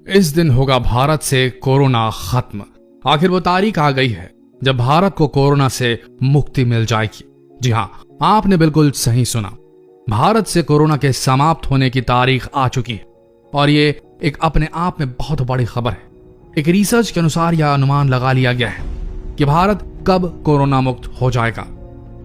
इस दिन होगा भारत से कोरोना खत्म। आखिर वो तारीख आ गई है जब भारत को कोरोना से मुक्ति मिल जाएगी। जी हाँ, आपने बिल्कुल सही सुना। भारत से कोरोना के समाप्त होने की तारीख आ चुकी है और ये एक अपने आप में बहुत बड़ी खबर है। एक रिसर्च के अनुसार यह अनुमान लगा लिया गया है कि भारत कब कोरोना मुक्त हो जाएगा।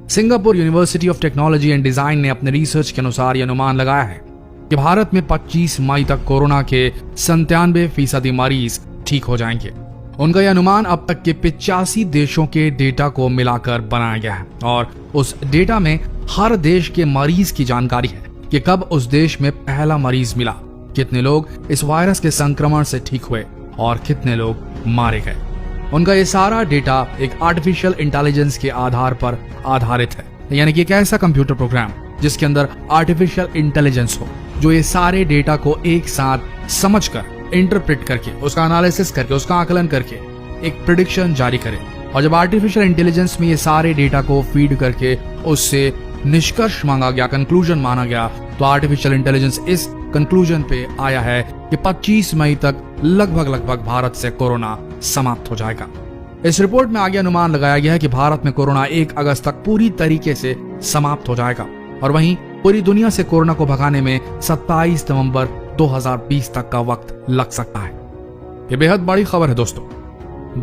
Singapore university of technology and design ने अपने रिसर्च के अनुसार यह अनुमान लगाया है कि भारत में 25 मई तक कोरोना के 97% मरीज ठीक हो जाएंगे। उनका यह अनुमान अब तक के 85 देशों के डेटा को मिलाकर बनाया गया है और उस डेटा में हर देश के मरीज की जानकारी है कि कब उस देश में पहला मरीज मिला, कितने लोग इस वायरस के संक्रमण से ठीक हुए और कितने लोग मारे गए। उनका ये सारा डेटा एक आर्टिफिशियल इंटेलिजेंस के आधार पर आधारित है, यानी कि एक ऐसा कंप्यूटर प्रोग्राम जिसके अंदर आर्टिफिशियल इंटेलिजेंस हो, जो ये सारे डेटा को एक साथ समझकर, इंटरप्रेट करके, उसका एनालिसिस करके, उसका आकलन करके एक प्रेडिक्शन जारी करे। और जब आर्टिफिशियल इंटेलिजेंस में ये सारे डेटा को फीड करके उससे निष्कर्ष मांगा गया, कंक्लूजन माना गया, तो आर्टिफिशियल इंटेलिजेंस इस कंक्लूजन पे आया है कि 25 मई तक लगभग भारत से कोरोना समाप्त हो जाएगा। इस रिपोर्ट में आगे अनुमान लगाया गया है कि भारत में कोरोना 1 अगस्त तक पूरी तरीके से समाप्त हो जाएगा और वहीं पूरी दुनिया से कोरोना को भगाने में 27 नवंबर 2020 तक का वक्त लग सकता है। ये बेहद बड़ी खबर है दोस्तों।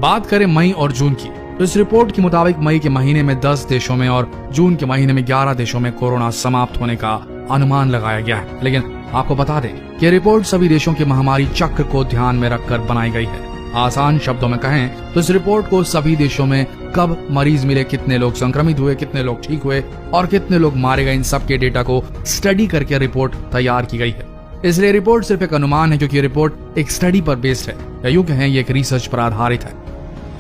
बात करें मई और जून की, तो इस रिपोर्ट के मुताबिक मई के महीने में 10 देशों में और जून के महीने में 11 देशों में कोरोना समाप्त होने का अनुमान लगाया गया है। लेकिन आपको बता दें कि रिपोर्ट सभी देशों के महामारी चक्र को ध्यान में रखकर बनाई गई है। आसान शब्दों में कहें तो इस रिपोर्ट को सभी देशों में कब मरीज मिले, कितने लोग संक्रमित हुए, कितने लोग ठीक हुए और कितने लोग मारे गए, इन सब के डेटा को स्टडी करके रिपोर्ट तैयार की गई है। इसलिए रिपोर्ट सिर्फ एक अनुमान है, क्योंकि रिपोर्ट एक स्टडी पर बेस्ड है, या यूं कहें ये एक रिसर्च पर आधारित है।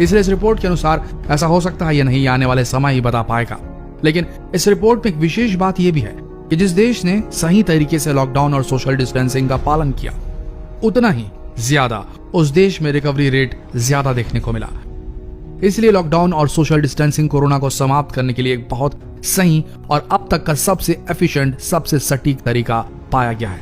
इसलिए इस रिपोर्ट के अनुसार ऐसा हो सकता है या नहीं, आने वाले समय ही बता पाएगा। लेकिन इस रिपोर्ट में एक विशेष बात यह भी है कि जिस देश ने सही तरीके से लॉकडाउन और सोशल डिस्टेंसिंग का पालन किया, उतना ही ज्यादा उस देश में रिकवरी रेट ज्यादा देखने को मिला। इसलिए लॉकडाउन और सोशल डिस्टेंसिंग कोरोना को समाप्त करने के लिए एक बहुत सही और अब तक का सबसे एफिशिएंट, सबसे सटीक तरीका पाया गया है।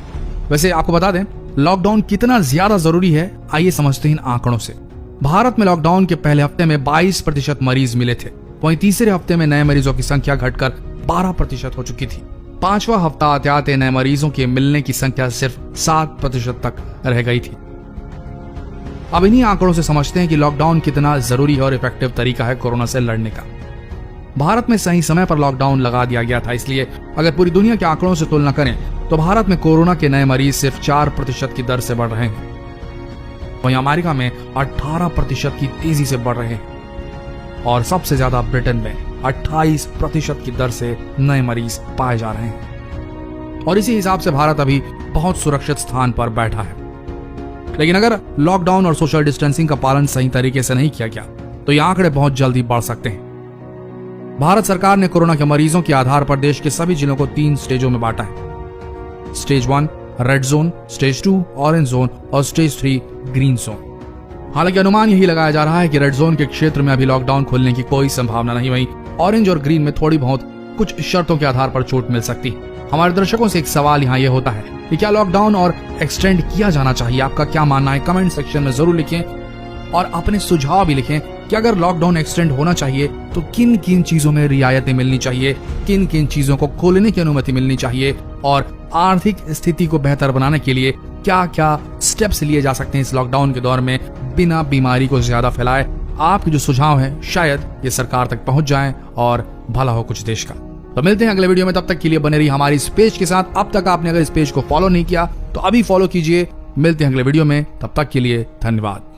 वैसे आपको बता दें लॉकडाउन कितना ज्यादा जरूरी है, आइए समझते हैं इन आंकड़ों से। भारत में लॉकडाउन के पहले हफ्ते में 22% मरीज मिले थे, वहीं तीसरे हफ्ते में नए मरीजों की संख्या घटकर 12% हो चुकी थी। 5वां हफ्ता आते आते नए मरीजों के मिलने की संख्या सिर्फ 7% तक रह गई थी। अब इन्हीं आंकड़ों से समझते हैं कि लॉकडाउन कितना जरूरी है और इफेक्टिव तरीका है कोरोना से लड़ने का। भारत में सही समय पर लॉकडाउन लगा दिया गया था, इसलिए अगर पूरी दुनिया के आंकड़ों से तुलना करें तो भारत में कोरोना के नए मरीज सिर्फ 4% की दर से बढ़ रहे हैं, वहीं अमेरिका में 18% की तेजी से बढ़ रहे हैं और सबसे ज्यादा ब्रिटेन में 28% की दर से नए मरीज पाए जा रहे हैं। और इसी हिसाब से भारत अभी बहुत सुरक्षित स्थान पर बैठा है। लेकिन अगर लॉकडाउन और सोशल डिस्टेंसिंग का पालन सही तरीके से नहीं किया गया तो ये आंकड़े बहुत जल्दी बढ़ सकते हैं। भारत सरकार ने कोरोना के मरीजों के आधार पर देश के सभी जिलों को 3 स्टेजों में बांटा है। Stage 1 red zone, stage 2 orange zone और स्टेज 3 ग्रीन जोन। हालांकि अनुमान यही लगाया जा रहा है कि रेड जोन के क्षेत्र में अभी लॉकडाउन खोलने की कोई संभावना नहीं, वहीं ऑरेंज और ग्रीन में थोड़ी बहुत कुछ शर्तों के आधार पर छूट मिल सकती है। हमारे दर्शकों से एक सवाल यहाँ यह होता है कि क्या लॉकडाउन और एक्सटेंड किया जाना चाहिए? आपका क्या मानना है? कमेंट सेक्शन में जरूर लिखें और अपने सुझाव भी लिखें कि अगर लॉकडाउन एक्सटेंड होना चाहिए तो किन किन चीजों में रियायतें मिलनी चाहिए, किन किन चीजों को खोलने की अनुमति मिलनी चाहिए और आर्थिक स्थिति को बेहतर बनाने के लिए क्या क्या स्टेप्स लिए जा सकते हैं इस लॉकडाउन के दौर में बिना बीमारी को ज्यादा फैलाए। आपके जो सुझाव हैं शायद ये सरकार तक पहुंच जाएं और भला हो कुछ देश का। तो मिलते हैं अगले वीडियो में, तब तक के लिए बने रहिए हमारी इस पेज के साथ। अब तक आपने अगर इस पेज को फॉलो नहीं किया तो अभी फॉलो कीजिए। मिलते हैं अगले वीडियो में, तब तक के लिए धन्यवाद।